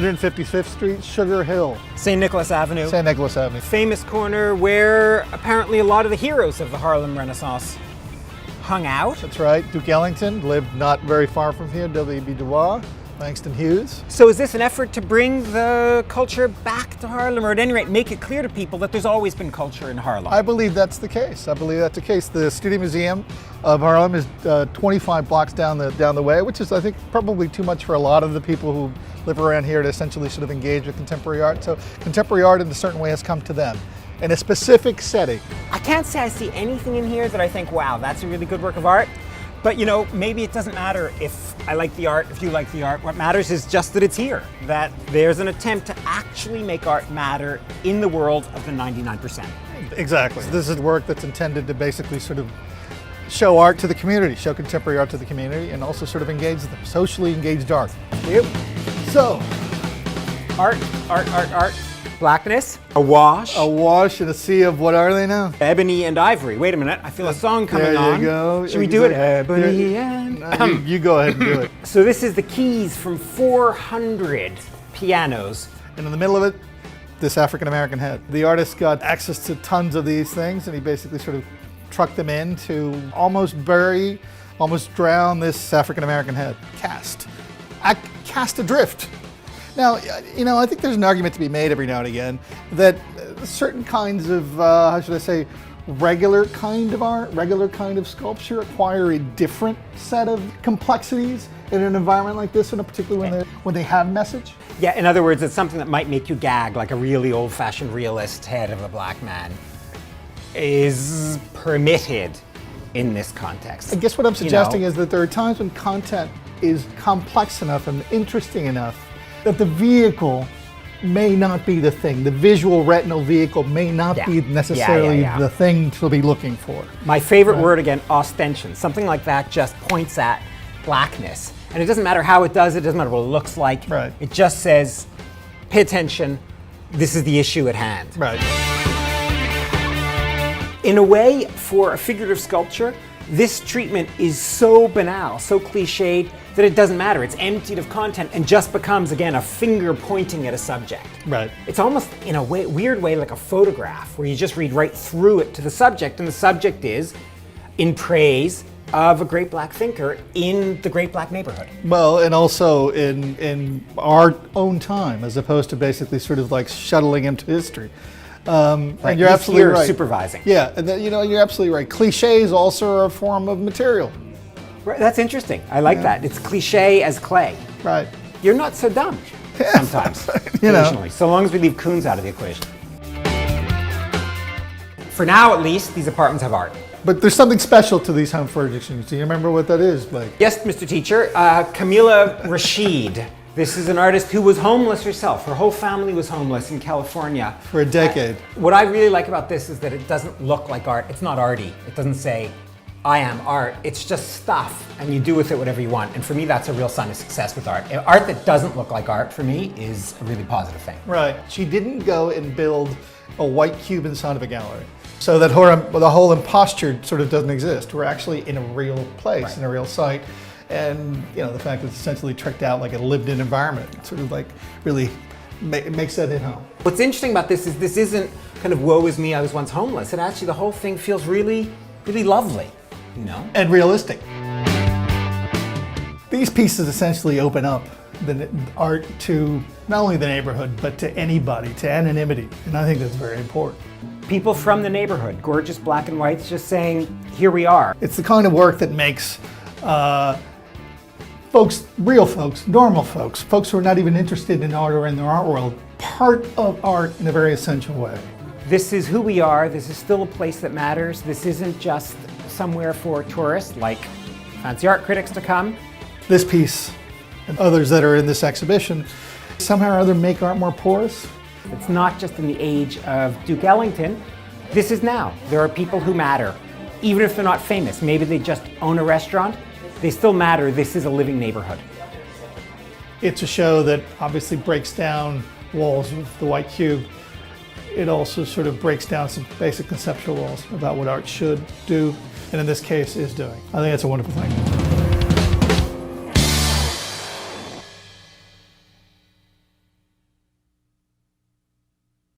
155th Street, Sugar Hill. St. Nicholas Avenue. St. Nicholas Avenue. Famous corner where apparently a lot of the heroes of the Harlem Renaissance hung out. That's right. Duke Ellington lived not very far from here. W.B. Du Bois, Langston Hughes. So is this an effort to bring the culture back to Harlem, or at any rate make it clear to people that there's always been culture in Harlem? I believe that's the case. The Studio Museum of Harlem is 25 blocks down the way, which is, I think, probably too much for a lot of the people who live around here to essentially sort of engage with contemporary art. So contemporary art in a certain way has come to them in a specific setting. I can't say I see anything in here that I think, wow, that's a really good work of art. But you know, maybe it doesn't matter if I like the art, if you like the art. What matters is just that it's here, that there's an attempt to actually make art matter in the world of the 99%. Exactly. This is work that's intended to basically sort of show art to the community, show contemporary art to the community, and also sort of engage them, socially engaged art. Yep. So, art. Blackness, awash. Awash in a sea of, what are they now? Ebony and ivory. Wait a minute, I feel a song coming on. There you go. Should we do it? Ebony and... You go ahead and do it. So this is the keys from 400 pianos. And in the middle of it, this African-American head. The artist got access to tons of these things, and he basically sort of trucked them in to almost drown this African-American head. Cast adrift. Now, you know, I think there's an argument to be made every now and again that certain kinds of, how should I say, regular kind of art, regular kind of sculpture acquire a different set of complexities in an environment like this, and particularly when they have message. Yeah, in other words, it's something that might make you gag, like a really old-fashioned realist head of a black man is permitted in this context. I guess what I'm suggesting is that there are times when content is complex enough and interesting enough that the vehicle may not be the thing. The visual retinal vehicle may not be necessarily the thing to be looking for. My favorite word again, ostension. Something like that just points at blackness. And it doesn't matter how it does it, doesn't matter what it looks like. Right. It just says, pay attention, this is the issue at hand. Right. In a way, for a figurative sculpture, this treatment is so banal, so cliched, that it doesn't matter. It's emptied of content and just becomes, again, a finger pointing at a subject. Right. It's almost, in a weird way, like a photograph, where you just read right through it to the subject, and the subject is in praise of a great black thinker in the great black neighborhood. Well, and also in our own time, as opposed to basically sort of like shuttling him to history. Right. And you're absolutely right. Supervising. Yeah, and you're absolutely right. Cliches also are a form of material. Right, that's interesting. I like that. It's cliche as clay. Right. You're not so dumb sometimes, occasionally, so long as we leave Coons out of the equation. For now, at least, these apartments have art. But there's something special to these home furnishings. Do you remember what that is, Blake? Yes, Mr. Teacher. Camila Rashid. This is an artist who was homeless herself. Her whole family was homeless in California. For a decade. What I really like about this is that it doesn't look like art. It's not arty. It doesn't say, I am art. It's just stuff, and you do with it whatever you want. And for me, that's a real sign of success with art. Art that doesn't look like art, for me, is a really positive thing. Right. She didn't go and build a white cube inside of a gallery. So that the whole imposture sort of doesn't exist. We're actually in a real place, in a real site. And the fact that it's essentially tricked out like a lived-in environment sort of like really makes that hit home. What's interesting about this is this isn't kind of woe is me, I was once homeless. It actually, the whole thing feels really, really lovely, And realistic. These pieces essentially open up the art to not only the neighborhood, but to anybody, to anonymity. And I think that's very important. People from the neighborhood, gorgeous black and whites, just saying, here we are. It's the kind of work that makes folks, real folks, normal folks, folks who are not even interested in art or in the art world, part of art in a very essential way. This is who we are. This is still a place that matters. This isn't just somewhere for tourists like fancy art critics to come. This piece and others that are in this exhibition somehow or other make art more porous. It's not just in the age of Duke Ellington. This is now. There are people who matter. Even if they're not famous, maybe they just own a restaurant, they still matter. This is a living neighborhood. It's a show that obviously breaks down walls with the white cube. It also sort of breaks down some basic conceptual walls about what art should do, and in this case is doing. I think that's a wonderful thing.